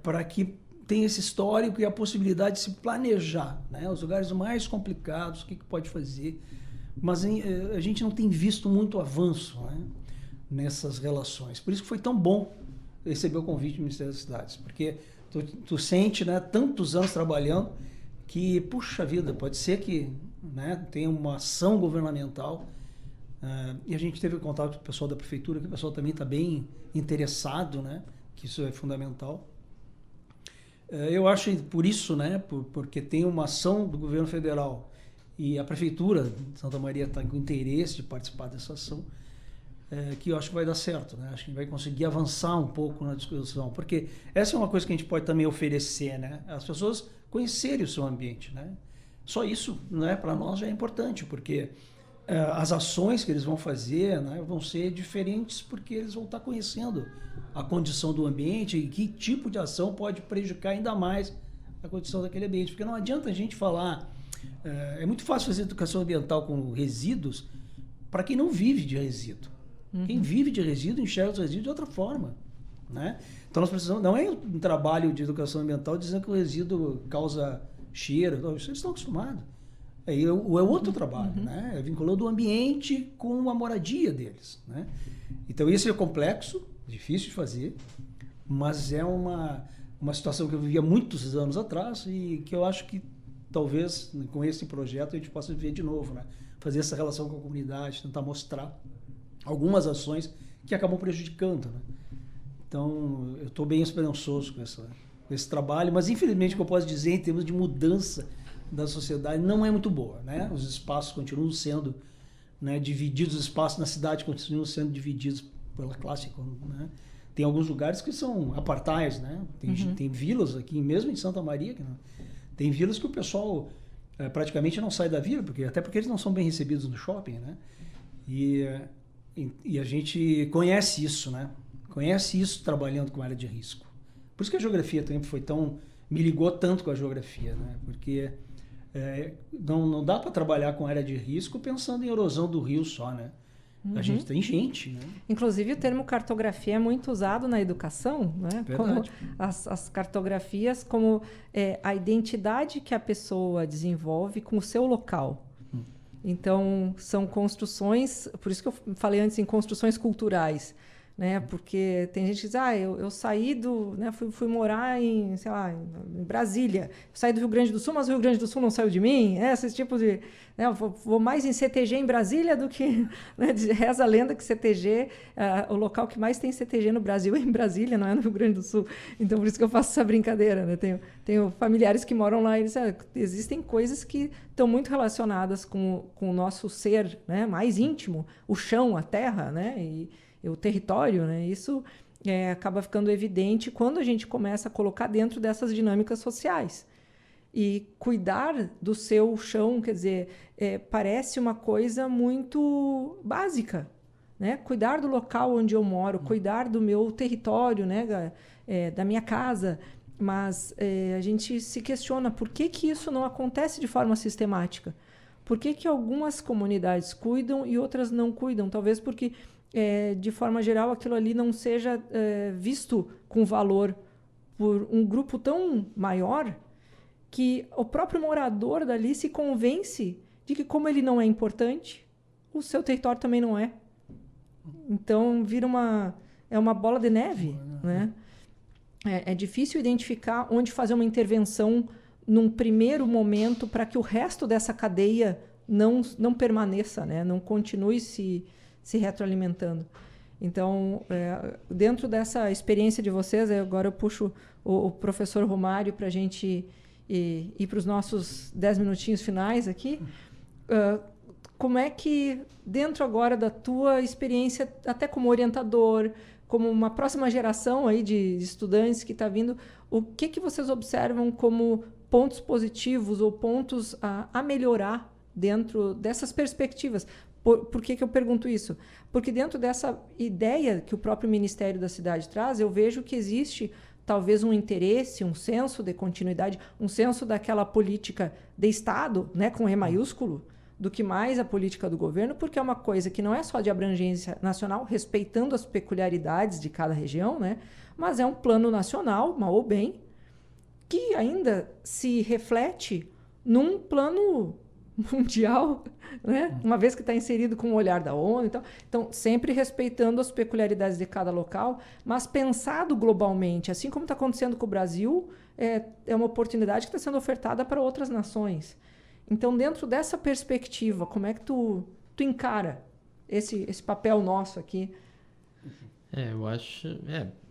Para que tenha esse histórico e a possibilidade de se planejar, né? Os lugares mais complicados, o que pode fazer. Mas a gente não tem visto muito avanço, né, nessas relações. Por isso que foi tão bom receber o convite do Ministério das Cidades, porque tu sente, né, tantos anos trabalhando que, puxa vida, pode ser que, né, tenha uma ação governamental, e a gente teve contato com o pessoal da prefeitura, que o pessoal também está bem interessado, né, que isso é fundamental. Eu acho por isso, né, porque tem uma ação do governo federal e a prefeitura de Santa Maria está com interesse de participar dessa ação, que eu acho que vai dar certo, né? Acho que vai conseguir avançar um pouco na discussão, porque essa é uma coisa que a gente pode também oferecer, né? As pessoas conhecerem o seu ambiente, né? Só isso, né, para nós já é importante, porque as ações que eles vão fazer, né, vão ser diferentes, porque eles vão estar conhecendo a condição do ambiente e que tipo de ação pode prejudicar ainda mais a condição daquele ambiente, porque não adianta a gente falar... É muito fácil fazer educação ambiental com resíduos para quem não vive de resíduo. Quem vive de resíduo enxerga os resíduos de outra forma, né? Então nós precisamos, não é um trabalho de educação ambiental dizendo que o resíduo causa cheiro, não, isso eles estão acostumados. Aí é outro trabalho, né? É vinculando o ambiente com a moradia deles, né? Então isso é complexo, difícil de fazer, mas é uma situação que eu vivia muitos anos atrás e que eu acho que talvez com esse projeto a gente possa ver de novo, né? Fazer essa relação com a comunidade, tentar mostrar algumas ações que acabam prejudicando, né? Então, eu estou bem esperançoso com esse trabalho, mas infelizmente o que eu posso dizer em termos de mudança da sociedade não é muito boa, né? Os espaços continuam sendo, né, divididos, os espaços na cidade continuam sendo divididos pela classe, né? Tem alguns lugares que são apartais, né? Tem vilas aqui, mesmo em Santa Maria, tem vilas que o pessoal praticamente não sai da vila, até porque eles não são bem recebidos no shopping, né? E a gente conhece isso, né? Conhece isso trabalhando com área de risco. Por isso que a geografia também me ligou tanto com a geografia, né? Porque não dá para trabalhar com área de risco pensando em erosão do rio só, né? A gente tem gente, né?
Inclusive o termo cartografia é muito usado na educação, né? Como as cartografias como a identidade que a pessoa desenvolve com o seu local. Então, são construções, por isso que eu falei antes em construções culturais, né? Porque tem gente que diz, eu saí né? fui morar em, sei lá, em Brasília, saí do Rio Grande do Sul, mas o Rio Grande do Sul não saiu de mim, esse tipo de... Né? Eu vou mais em CTG em Brasília do que... Né? Reza a lenda que CTG, o local que mais tem CTG no Brasil é em Brasília, não é no Rio Grande do Sul. Então, por isso que eu faço essa brincadeira, né? Tenho familiares que moram lá e eles existem coisas que estão muito relacionadas com o nosso ser, né? Mais íntimo, o chão, a terra, né? E o território, né? Isso acaba ficando evidente quando a gente começa a colocar dentro dessas dinâmicas sociais. E cuidar do seu chão, quer dizer, parece uma coisa muito básica, né? Cuidar do local onde eu moro, cuidar do meu território, né? Da minha casa. Mas a gente se questiona por que isso não acontece de forma sistemática. Por que algumas comunidades cuidam e outras não cuidam? Talvez porque... de forma geral, aquilo ali não seja visto com valor por um grupo tão maior que o próprio morador dali se convence de que, como ele não é importante, o seu território também não é. Então, vira uma bola de neve, né? É difícil identificar onde fazer uma intervenção num primeiro momento para que o resto dessa cadeia não permaneça, né? Não continue se retroalimentando. Então, dentro dessa experiência de vocês, agora eu puxo o professor Romário para a gente ir para os nossos 10 minutinhos finais aqui. Como é que, dentro agora da tua experiência, até como orientador, como uma próxima geração aí de estudantes que está vindo, o que vocês observam como pontos positivos ou pontos a melhorar dentro dessas perspectivas? Por que eu pergunto isso? Porque dentro dessa ideia que o próprio Ministério da Cidade traz, eu vejo que existe talvez um interesse, um senso de continuidade, um senso daquela política de Estado, né, com E maiúsculo, do que mais a política do governo, porque é uma coisa que não é só de abrangência nacional, respeitando as peculiaridades de cada região, né, mas é um plano nacional, mal ou bem, que ainda se reflete num plano mundial, né? Uma vez que está inserido com o olhar da ONU. Então, sempre respeitando as peculiaridades de cada local, mas pensado globalmente, assim como está acontecendo com o Brasil, é uma oportunidade que está sendo ofertada para outras nações. Então, dentro dessa perspectiva, como é que tu encara esse papel nosso aqui?
Eu acho...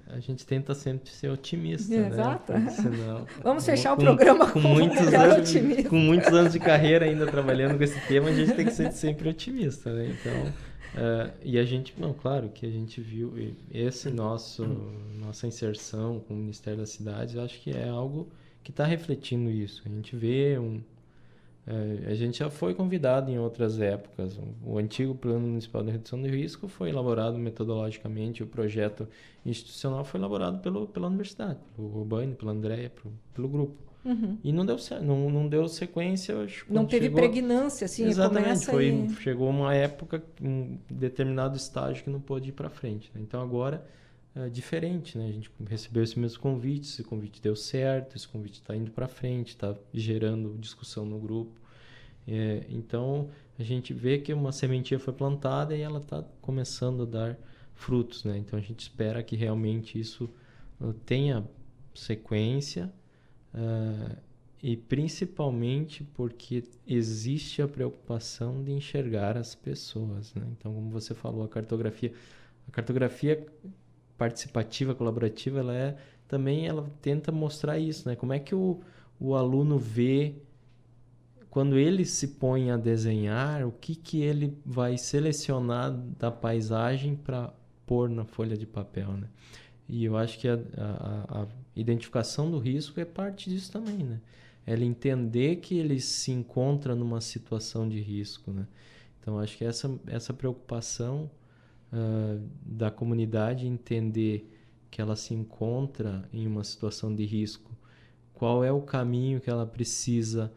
a gente tenta sempre ser otimista,
Exato.
Né? Senão,
vamos fechar o programa
com muitos anos de carreira ainda trabalhando com esse tema, a gente tem que ser sempre otimista, né? Então, e a gente, claro que a gente viu nossa inserção com o Ministério das Cidades, eu acho que é algo que está refletindo isso. A gente vê a gente já foi convidado em outras épocas. O antigo Plano Municipal de Redução de Risco foi elaborado metodologicamente, o projeto institucional foi elaborado pela universidade, pelo Urbani, pela Andréia, pelo grupo. Uhum. E não deu certo, não deu sequência.
Não teve pregnância, assim.
Exatamente, chegou uma época, um determinado estágio que não pôde ir para frente. Né? Então agora é diferente, né? A gente recebeu esse mesmo convite, esse convite deu certo, esse convite está indo para frente, está gerando discussão no grupo. Então a gente vê que uma sementinha foi plantada e ela está começando a dar frutos, né? Então a gente espera que realmente isso tenha sequência, e principalmente porque existe a preocupação de enxergar as pessoas, né? Então, como você falou, a cartografia participativa, colaborativa, ela é também ela tenta mostrar isso, né? Como é que o aluno vê, quando ele se põe a desenhar, o que ele vai selecionar da paisagem para pôr na folha de papel, né? E eu acho que a identificação do risco é parte disso também, né? Ele entender que ele se encontra numa situação de risco, né? Então, acho que essa preocupação da comunidade entender que ela se encontra em uma situação de risco, qual é o caminho que ela precisa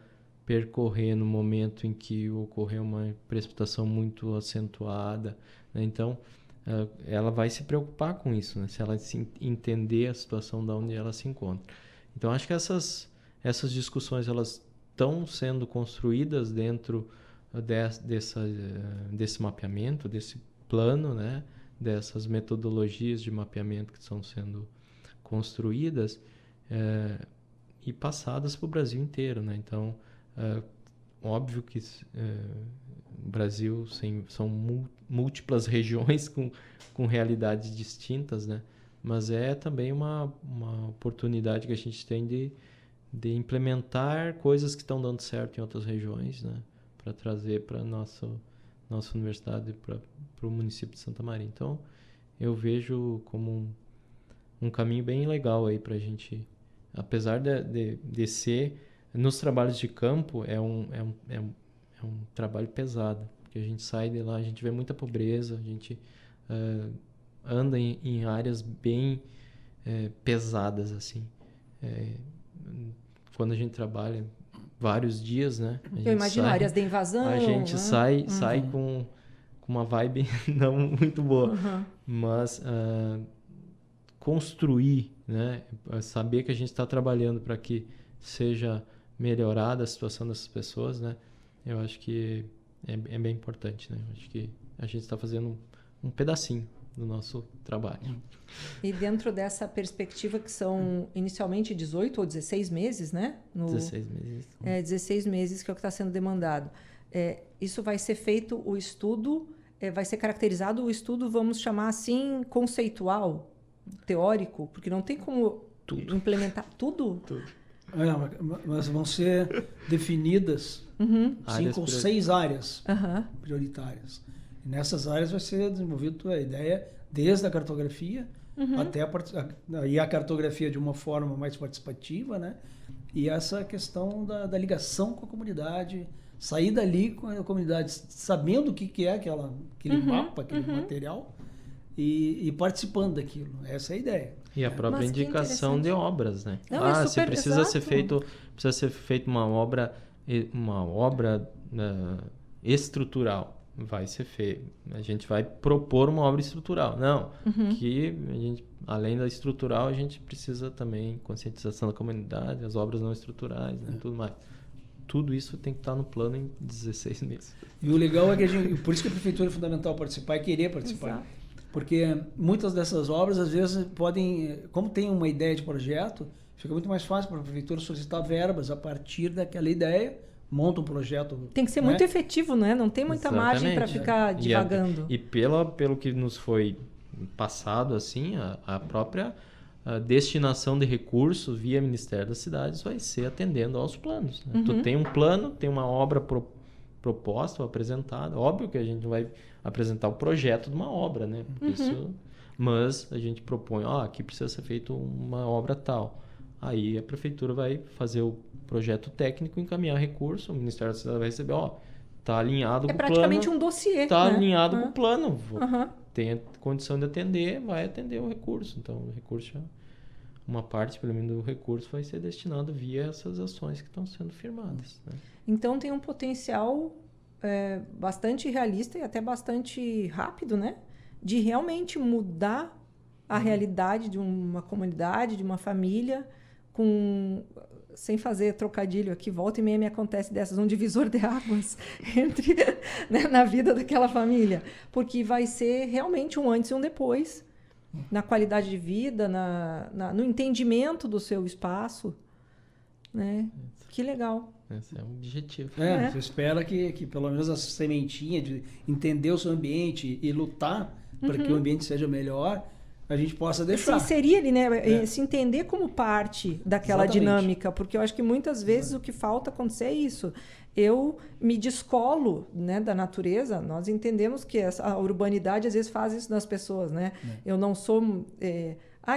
percorrer no momento em que ocorreu uma precipitação muito acentuada, né? Então, ela vai se preocupar com isso, né? Se ela entender a situação de onde ela se encontra. Então, acho que essas discussões elas estão sendo construídas dentro desse mapeamento, desse plano, né? Dessas metodologias de mapeamento que estão sendo construídas e passadas para o Brasil inteiro, né? Então, óbvio que o Brasil são múltiplas regiões com realidades distintas, né? Mas é também uma oportunidade que a gente tem de implementar coisas que estão dando certo em outras regiões, né? Para trazer para a nossa universidade, para o município de Santa Maria. Então, eu vejo como um caminho bem legal aí para a gente, apesar de ser, nos trabalhos de campo, é um trabalho pesado, porque a gente sai de lá, a gente vê muita pobreza, a gente anda em áreas bem pesadas, assim. Quando a gente trabalha vários dias, né?
Eu imagino áreas de invasão.
A gente
né?
sai com uma vibe não muito boa. Mas construir, né? Saber que a gente está trabalhando para que seja melhorada a situação dessas pessoas, né? Eu acho que é bem importante, né? Eu acho que a gente está fazendo um pedacinho do nosso trabalho.
E dentro dessa perspectiva que são inicialmente 18 ou 16 meses, né?
16 meses.
16 meses que é o que está sendo demandado. Isso vai ser feito, o estudo, vai ser caracterizado o estudo, vamos chamar assim, conceitual, teórico, porque não tem como implementar tudo.
Mas vão ser definidas 5 ou 6 áreas prioritárias. E nessas áreas vai ser desenvolvida a ideia desde a cartografia até a cartografia de uma forma mais participativa, né? E essa questão da ligação com a comunidade, sair dali com a comunidade sabendo o que é aquele mapa, aquele material e participando daquilo. Essa é a ideia.
E a própria indicação de obras, né?
Não,
se precisa ser feito uma obra estrutural, vai ser feito. A gente vai propor uma obra estrutural. Não, que a gente, além da estrutural, a gente precisa também conscientização da comunidade, as obras não estruturais, né? Tudo mais. Tudo isso tem que estar no plano em 16 meses.
E o legal é que por isso que a prefeitura é fundamental participar e querer participar.
Exato.
Porque muitas dessas obras, às vezes, como tem uma ideia de projeto, fica muito mais fácil para a prefeitura solicitar verbas a partir daquela ideia, monta um projeto.
Tem que ser muito efetivo, né? Não tem muita margem para ficar divagando.
E pelo que nos foi passado, assim, a própria destinação de recursos via Ministério das Cidades vai ser atendendo aos planos, né? Tu tem um plano, tem uma obra proposta ou apresentada. Óbvio que a gente vai apresentar o projeto de uma obra, né? Mas a gente propõe, aqui precisa ser feito uma obra tal. Aí a prefeitura vai fazer o projeto técnico, encaminhar recurso, o Ministério da Cidade vai receber, está alinhado com o plano. É praticamente
um dossiê.
Está alinhado com o plano. Tem a condição de atender, vai atender o recurso. Então, o recurso, uma parte, pelo menos, do recurso vai ser destinado via essas ações que estão sendo firmadas, né?
Então, tem um potencial bastante realista e até bastante rápido, né? De realmente mudar a realidade de uma comunidade, de uma família, sem fazer trocadilho aqui, volta e meia me acontece dessas, um divisor de águas né, na vida daquela família, porque vai ser realmente um antes e um depois, na qualidade de vida, no entendimento do seu espaço, né? Que legal.
Esse é o objetivo.
Você espera que pelo menos essa sementinha de entender o seu ambiente e lutar para que o ambiente seja melhor, a gente possa deixar.
Se inserir ali, né? Se entender como parte daquela dinâmica, porque eu acho que muitas vezes o que falta acontecer é isso. Eu me descolo, né, da natureza. Nós entendemos que a urbanidade às vezes faz isso nas pessoas, né? Eu não sou...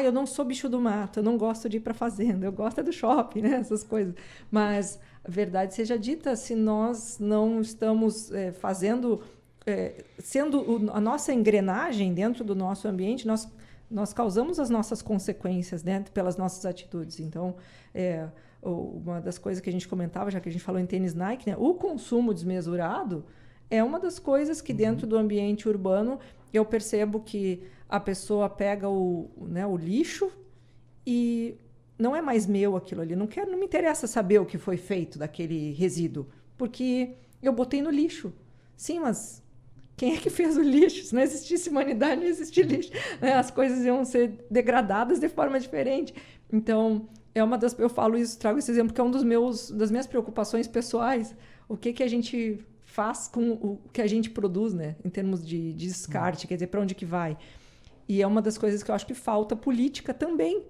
eu não sou bicho do mato, eu não gosto de ir para fazenda, eu gosto do shopping, né? Essas coisas. Mas a verdade seja dita, se nós não estamos fazendo... sendo a nossa engrenagem dentro do nosso ambiente, nós causamos as nossas consequências, né, pelas nossas atitudes. Então, uma das coisas que a gente comentava, já que a gente falou em tênis Nike, né, o consumo desmesurado é uma das coisas que dentro do ambiente urbano eu percebo que a pessoa pega o lixo e não é mais meu aquilo ali. Não me interessa saber o que foi feito daquele resíduo, porque eu botei no lixo. Sim, mas... quem é que fez o lixo? Se não existisse humanidade, não existia lixo. As coisas iam ser degradadas de forma diferente. Então, eu falo isso, trago esse exemplo, que é das minhas preocupações pessoais. O que a gente faz com o que a gente produz, né? Em termos de descarte, quer dizer, para onde que vai. E é uma das coisas que eu acho que falta política também,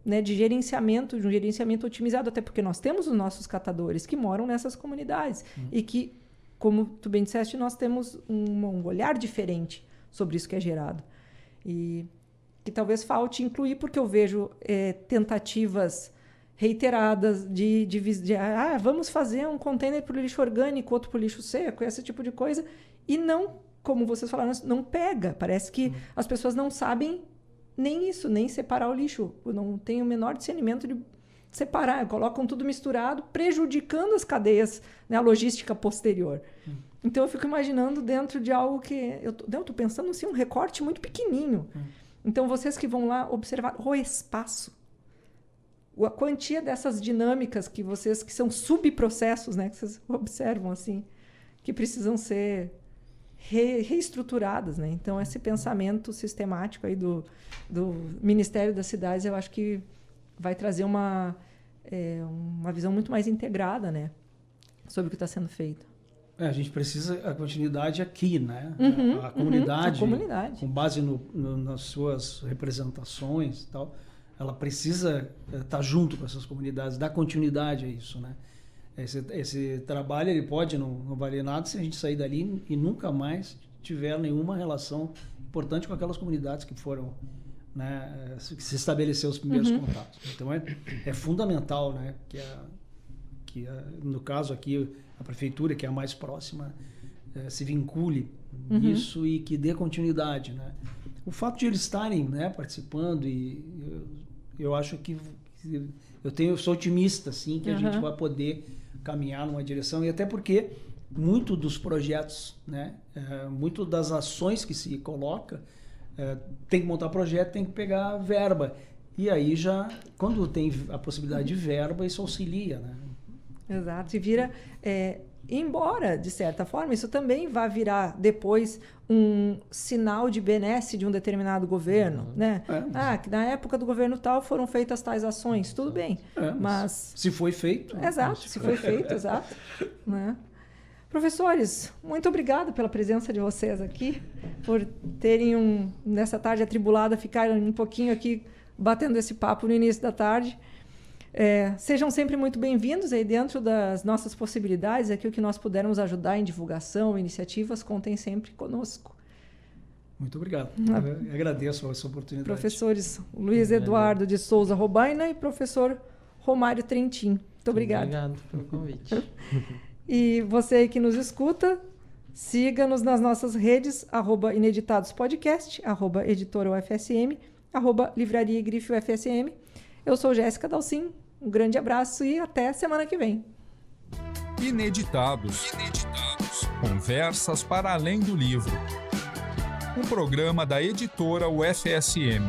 né? De um gerenciamento otimizado, até porque nós temos os nossos catadores que moram nessas comunidades e que, como tu bem disseste, nós temos um olhar diferente sobre isso que é gerado. E que talvez falte incluir, porque eu vejo tentativas reiteradas de vamos fazer um container para o lixo orgânico, outro para o lixo seco, esse tipo de coisa, e não, como vocês falaram, não pega. Parece que as pessoas não sabem nem isso, nem separar o lixo. Não tem o menor discernimento de separar, colocam tudo misturado, prejudicando as cadeias, né, a logística posterior. Então, eu fico imaginando dentro de algo que... Eu estou pensando assim, um recorte muito pequenininho. Então, vocês que vão lá observar o espaço, a quantia dessas dinâmicas que são subprocessos, né, que vocês observam assim, que precisam ser reestruturadas, né? Então, esse pensamento sistemático aí do Ministério das Cidades, eu acho que vai trazer uma visão muito mais integrada, né, sobre o que está sendo feito.
A gente precisa a continuidade aqui, né? A comunidade, com base nas suas representações e tal, ela precisa estar junto com essas comunidades, dar continuidade a isso, né? Esse trabalho ele pode não valer nada se a gente sair dali e nunca mais tiver nenhuma relação importante com aquelas comunidades que foram, né, que se estabeleceu os primeiros contatos. Então é fundamental, né, que no caso aqui a prefeitura, que é a mais próxima, se vincule nisso e que dê continuidade, né? O fato de eles estarem, né, participando, e eu acho que eu sou otimista, assim, que a gente vai poder caminhar numa direção, e até porque muito dos projetos, né, muito das ações que se coloca, tem que montar projeto, tem que pegar verba. E aí já, quando tem a possibilidade de verba, isso auxilia, né?
Exato, e vira... embora, de certa forma, isso também vai virar depois um sinal de benesse de um determinado governo, né? Que na época do governo tal foram feitas tais ações, tudo bem, mas...
Se foi feito...
Exato, se foi feito, exato. Né? Professores, muito obrigado pela presença de vocês aqui, por terem, nessa tarde atribulada, ficarem um pouquinho aqui batendo esse papo no início da tarde. Sejam sempre muito bem-vindos aí dentro das nossas possibilidades, aqui o que nós pudermos ajudar em divulgação, iniciativas, contem sempre conosco.
Muito obrigado. Eu agradeço essa oportunidade.
Professores Luiz Eduardo de Souza Robaina e professor Romário Trentin. Muito obrigado.
Obrigado pelo convite.
E você aí que nos escuta, siga-nos nas nossas redes, @ineditadospodcast, @editora-UFSM, @livraria e grife UFSM. Eu sou Jéssica Dalcin. Um grande abraço e até semana que vem.
Ineditados. Conversas para além do livro. Um programa da editora UFSM.